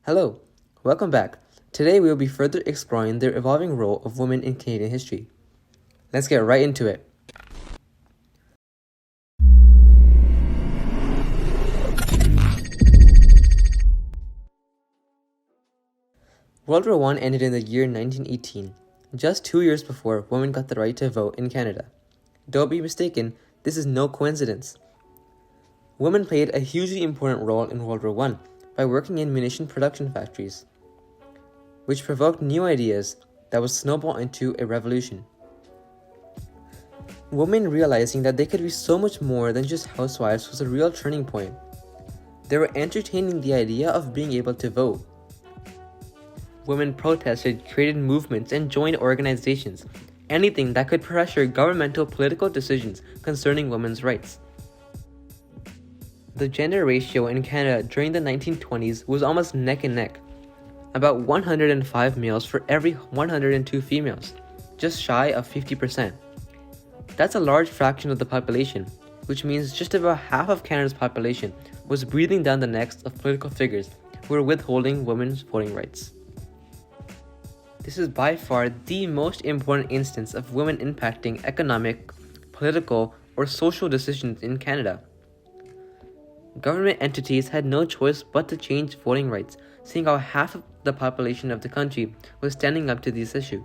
Hello, welcome back. Today we will be further exploring the evolving role of women in Canadian history. Let's get right into it. World War I ended in the year 1918, just 2 years before women got the right to vote in Canada. Don't be mistaken, this is no coincidence. Women played a hugely important role in World War I by working in munition production factories, which provoked new ideas that would snowball into a revolution. Women realizing that they could be so much more than just housewives was a real turning point. They were entertaining the idea of being able to vote. Women protested, created movements, and joined organizations, anything that could pressure governmental political decisions concerning women's rights. The gender ratio in Canada during the 1920s was almost neck and neck. About 105 males for every 102 females, just shy of 50%. That's a large fraction of the population, which means just about half of Canada's population was breathing down the necks of political figures who were withholding women's voting rights. This is by far the most important instance of women impacting economic, political, or social decisions in Canada. Government entities had no choice but to change voting rights, seeing how half of the population of the country was standing up to this issue.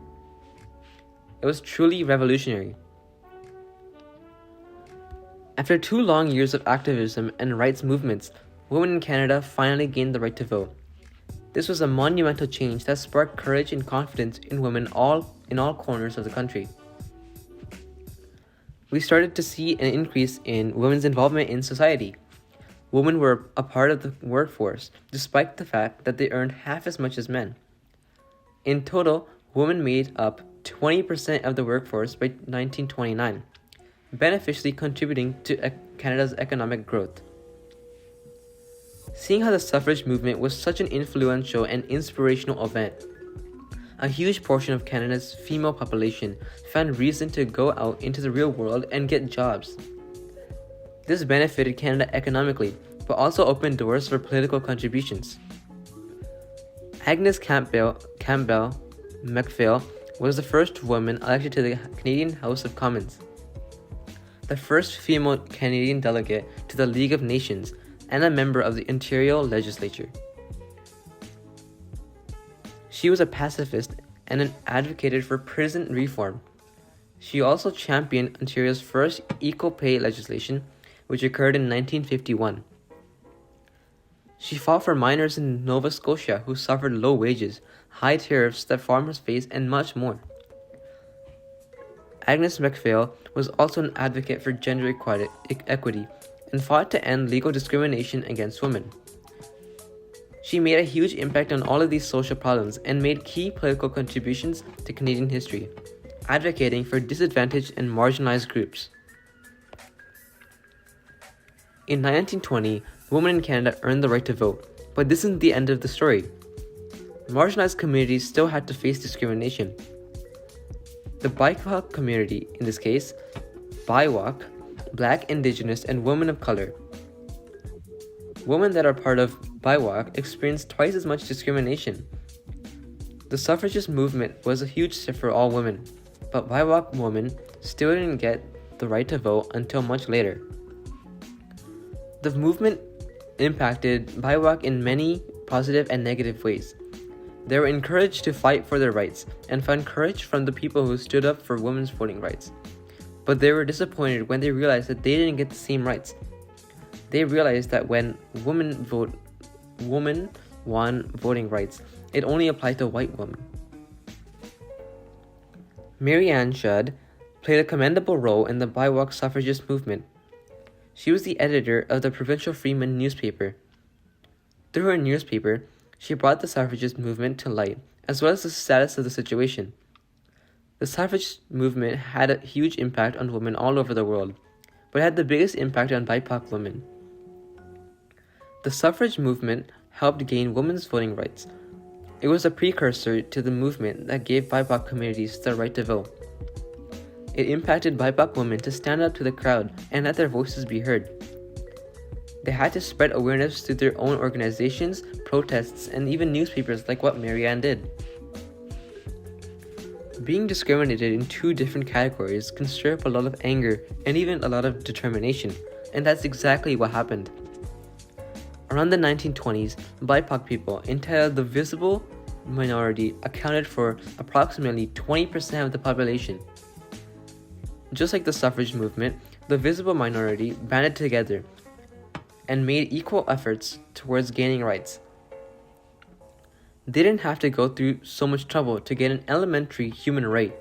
It was truly revolutionary. After 2 long years of activism and rights movements, women in Canada finally gained the right to vote. This was a monumental change that sparked courage and confidence in women in all corners of the country. We started to see an increase in women's involvement in society. Women were a part of the workforce, despite the fact that they earned half as much as men. In total, women made up 20% of the workforce by 1929, beneficially contributing to Canada's economic growth. Seeing how the suffrage movement was such an influential and inspirational event, a huge portion of Canada's female population found reason to go out into the real world and get jobs. This benefited Canada economically, but also opened doors for political contributions. Agnes Campbell Mcphail was the first woman elected to the Canadian House of Commons, the first female Canadian delegate to the League of Nations, and a member of the Ontario legislature. She was a pacifist and advocated for prison reform. She also championed Ontario's first equal pay legislation, which occurred in 1951. She fought for miners in Nova Scotia who suffered low wages, high tariffs that farmers face, and much more. Agnes Mcphail was also an advocate for gender equity and fought to end legal discrimination against women. She made a huge impact on all of these social problems and made key political contributions to Canadian history, advocating for disadvantaged and marginalized groups. In 1920, women in Canada earned the right to vote, but this isn't the end of the story. Marginalized communities still had to face discrimination. The BIPOC community, in this case, BIWOC, Black, Indigenous, and women of color. Women that are part of BIWOC experienced twice as much discrimination. The suffragist movement was a huge shift for all women, but BIWOC women still didn't get the right to vote until much later. The movement impacted BIWOC in many positive and negative ways. They were encouraged to fight for their rights and found courage from the people who stood up for women's voting rights. But they were disappointed when they realized that they didn't get the same rights. They realized that when women won voting rights, it only applied to white women. Marianne Judd played a commendable role in the BIWOC suffragist movement. She was the editor of the Provincial Freeman newspaper. Through her newspaper, she brought the suffragist movement to light, as well as the status of the situation. The suffrage movement had a huge impact on women all over the world, but had the biggest impact on BIPOC women. The suffrage movement helped gain women's voting rights. It was a precursor to the movement that gave BIPOC communities the right to vote. It impacted BIPOC women to stand up to the crowd and let their voices be heard. They had to spread awareness through their own organizations, protests, and even newspapers like what Marianne did. Being discriminated in two different categories can stir up a lot of anger and even a lot of determination, and that's exactly what happened. Around the 1920s, BIPOC people, entitled the visible minority, accounted for approximately 20% of the population. Just like the suffrage movement, the visible minority banded together and made equal efforts towards gaining rights. They didn't have to go through so much trouble to get an elementary human right,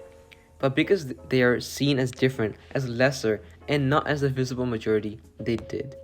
but because they are seen as different, as lesser, and not as the visible majority, they did.